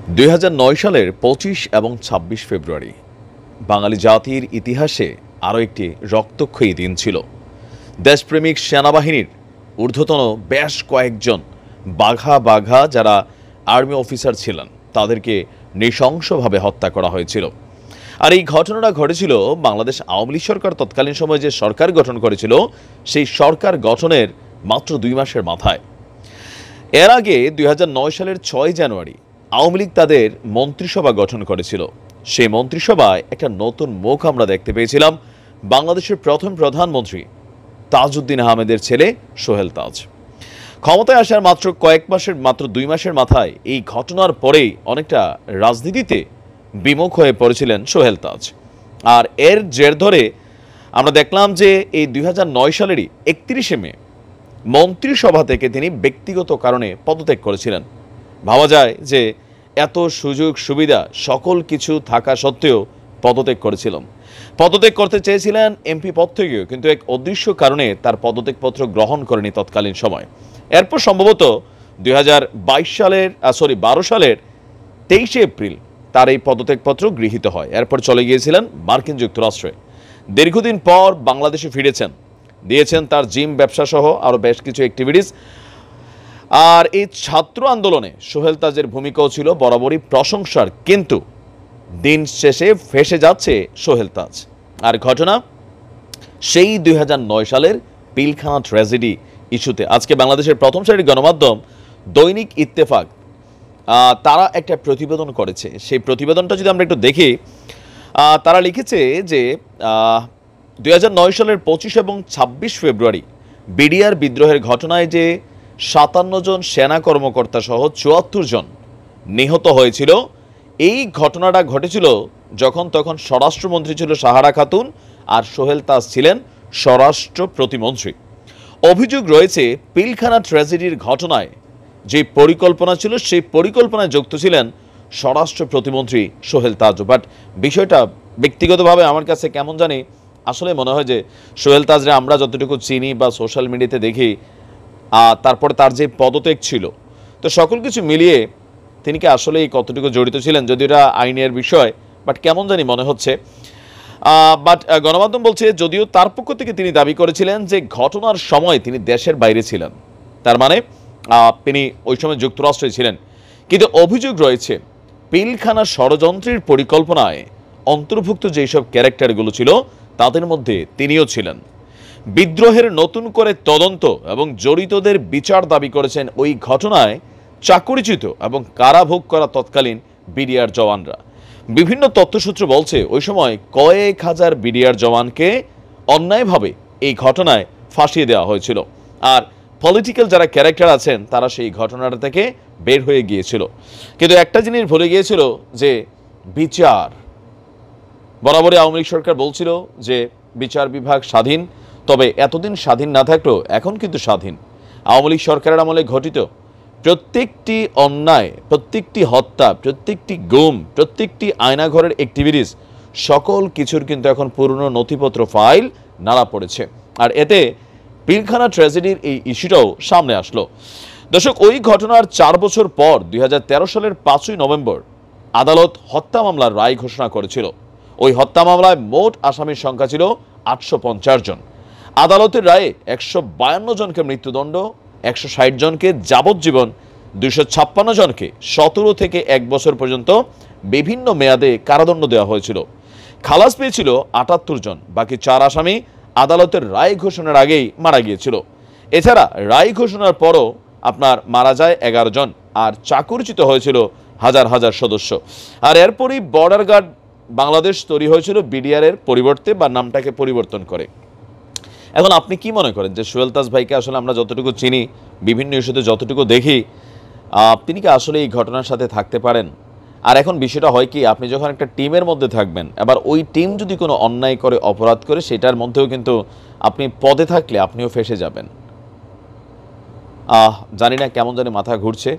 ২০০৯ সালের ২৫ এবং ২৬ ফেব্রুয়ারি বাঙালি জাতির ইতিহাসে আরও একটি রক্তক্ষয়ী দিন ছিল। দেশপ্রেমিক সেনাবাহিনীর ঊর্ধ্বতন বেশ কয়েকজন বাঘা বাঘা যারা আর্মি অফিসার ছিলেন তাদেরকে নৃশংসভাবে হত্যা করা হয়েছিল। আর এই ঘটনাটা ঘটেছিল বাংলাদেশ আওয়ামী লীগ সরকার তৎকালীন সময়ে যে সরকার গঠন করেছিল সেই সরকার গঠনের মাত্র ২ মাসের মাথায়। এর আগে ২০০৯ সালের ৬ জানুয়ারি আওয়ামী লীগ তাদের মন্ত্রিসভা গঠন করেছিল। সেই মন্ত্রিসভায় একটা নতুন মুখ আমরা দেখতে পেয়েছিলাম, বাংলাদেশের প্রথম প্রধানমন্ত্রী তাজউদ্দিন আহমেদের ছেলে সোহেল তাজ। ক্ষমতায় আসার মাত্র ২ মাসের মাথায় এই ঘটনার পরেই অনেকটা রাজনীতিতে বিমুখ হয়ে পড়েছিলেন সোহেল তাজ। আর এর জের ধরে আমরা দেখলাম যে এই ২০০৯ সালেরই ৩১শে মে মন্ত্রিসভা থেকে তিনি ব্যক্তিগত কারণে পদত্যাগ করেছিলেন। ভাবা যায় যে এত সুযোগ সুবিধা সকল কিছু থাকা সত্ত্বেও পদত্যাগ করেছিলেন। পদত্যাগ করতে চেয়েছিলেন এমপি পদ থেকেও, কিন্তু এক অদৃশ্য কারণে তার পদত্যাগপত্র গ্রহণ করেনি তৎকালীন সময়। এরপর সম্ভবত ২০১২ সালের ২৩শে এপ্রিল তার এই পদত্যাগপত্র গৃহীত হয়। এরপর চলে গিয়েছিলেন মার্কিন যুক্তরাষ্ট্রে। দীর্ঘদিন পর বাংলাদেশে ফিরেছেন, দিয়েছেন তার জিম ব্যবসা সহ আরও বেশ কিছু অ্যাক্টিভিটিস। আর এই ছাত্র আন্দোলনে সোহেল তাজের ভূমিকাও ছিল বরাবরই প্রশংসার, কিন্তু দিন শেষে ফেঁসে যাচ্ছে সোহেল তাজ। আর ঘটনা সেই ২০০৯ সালের পিলখানা ট্র্যাজেডি ইস্যুতে। আজকে বাংলাদেশের প্রথম সারির গণমাধ্যম দৈনিক ইত্তেফাক তারা একটা প্রতিবেদন করেছে। সেই প্রতিবেদনটা যদি আমরা একটু দেখি, তারা লিখেছে যে ২০০৯ সালের ২৫ এবং ২৬ ফেব্রুয়ারি বিডিআর বিদ্রোহের ঘটনায় যে ৫৭ জন সেনা কর্মকর্তা সহ ৭৪ জন নিহত হয়েছিল, এই ঘটনাটা ঘটেছিল যখন তখন স্বরাষ্ট্রমন্ত্রী ছিল সাহারা খাতুন আর সোহেল তাজ ছিলেন স্বরাষ্ট্র প্রতিমন্ত্রী। অভিযোগ রয়েছে পিলখানা ট্র্যাজেডির ঘটনায় যে পরিকল্পনা ছিল সেই পরিকল্পনায় যুক্ত ছিলেন স্বরাষ্ট্র প্রতিমন্ত্রী সোহেল তাজ। বাট বিষয়টা ব্যক্তিগতভাবে আমার কাছে কেমন জানি আসলে মনে হয় যে সোহেল তাজরে আমরা যতটুকু চিনি বা সোশ্যাল মিডিয়াতে দেখি, তারপরে তার যে পদত্যাগ ছিল, তো সকল কিছু মিলিয়ে তিনি কি আসলে কতটুকু জড়িত ছিলেন, যদি এটা আইনের বিষয়, বাট কেমন জানি মনে হচ্ছে। বাট গণমাধ্যম বলছে যদিও তার পক্ষ থেকে তিনি দাবি করেছিলেন যে ঘটনার সময় তিনি দেশের বাইরে ছিলেন, তার মানে তিনি ওই সময় যুক্তরাষ্ট্রে ছিলেন। কিন্তু অভিযোগ রয়েছে পিলখানা ষড়যন্ত্রের পরিকল্পনায় অন্তর্ভুক্ত যেসব ক্যারেক্টারগুলো ছিল তাদের মধ্যে তিনিও ছিলেন। বিদ্রোহের নতুন করে তদন্ত এবং জড়িতদের বিচার দাবি করেছেন ওই ঘটনায় চাকরিচ্যুত এবং কারাভোগ করা তৎকালীন বিডিআর জওয়ানরা। বিভিন্ন তথ্যসূত্র বলছে ওই সময় কয়েক হাজার বিডিআর জওয়ানকে অন্যায়ভাবে এই ঘটনায় ফাঁসিয়ে দেওয়া হয়েছিল। আর পলিটিক্যাল যারা ক্যারেক্টার আছেন তারা সেই ঘটনাটা থেকে বের হয়ে গিয়েছিল। কিন্তু একটা জিনিস ভুলে গিয়েছিল যে বিচার, বরাবরই আওয়ামী লীগ সরকার বলছিল যে বিচার বিভাগ স্বাধীন, তবে এতদিন স্বাধীন না থাকলেও এখন কিন্তু স্বাধীন। আওয়ামী লীগ সরকারের আমলে ঘটিত প্রত্যেকটি অন্যায়, প্রত্যেকটি হত্যা, প্রত্যেকটি গুম, প্রত্যেকটি আয়নাঘরের অ্যাক্টিভিটিস, সকল কিছুর কিন্তু এখন পুরনো নথিপত্র ফাইল নাড়া পড়েছে। আর এতে পিলখানা ট্র্যাজেডির এই ইস্যুটাও সামনে আসলো। দর্শক, ওই ঘটনার ৪ বছর পর ২০১৩ সালের ৫ই নভেম্বর আদালত হত্যা মামলার রায় ঘোষণা করেছিল। ওই হত্যা মামলায় মোট আসামির সংখ্যা ছিল ৮৫০ জন। আদালতের রায়ে ১৫২ জনকে মৃত্যুদণ্ড, ১৬০ জনকে যাবজ্জীবন, ২৫৬ জনকে ১৭ থেকে ১ বছর পর্যন্ত বিভিন্ন মেয়াদে কারাদণ্ড দেওয়া হয়েছিল। খালাস পেয়েছিল ৭৮ জন। বাকি ৪ আসামি আদালতের রায় ঘোষণার আগেই মারা গিয়েছিল। এছাড়া রায় ঘোষণার পরও মারা যায় ১১ জন, আর চাকরিচ্যুত হয়েছিল হাজার হাজার সদস্য। আর এরপরই বর্ডার গার্ড বাংলাদেশ তৈরি হয়েছিল বিডিআরের পরিবর্তে, বা নামটাকে পরিবর্তন করে। এখন আপনি কি মনে করেন যে সোহেল তাজ ভাইকে আসলে আমরা যতটুকু চিনি, বিভিন্ন ইস্যুতে যতটুকু দেখি, তিনি কি আসলে এই ঘটনার সাথে থাকতে পারেন? আর এখন বিষয়টা হয় কি, আপনি যখন একটা টিমের মধ্যে থাকবেন, এবার ওই টিম যদি কোনো অন্যায় করে, অপরাধ করে, সেটার মধ্যেও কিন্তু আপনি পদে থাকলে আপনিও ফেঁসে যাবেন। জানি না, কেমন জানি মাথা ঘুরছে,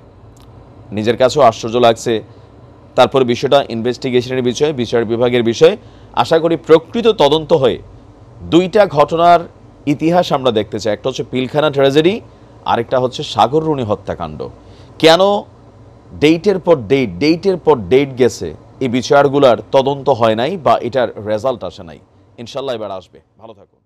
নিজের কাছেও আশ্চর্য লাগছে। তারপরে বিষয়টা ইনভেস্টিগেশনের বিষয়, বিচার বিভাগের বিষয়। আশা করি প্রকৃত তদন্ত হয়ে দুইটা ঘটনার ইতিহাস আমরা দেখতে চাই। একটা হচ্ছে পিলখানা ট্র্যাজেডি, আরেকটা হচ্ছে সাগররুনি হত্যাকাণ্ড। কেন ডেটের পর ডেট গেছে, এই বিচারগুলার তদন্ত হয় নাই বা এটার রেজাল্ট আসে নাই। ইনশাল্লাহ এবার আসবে। ভালো থাকুন।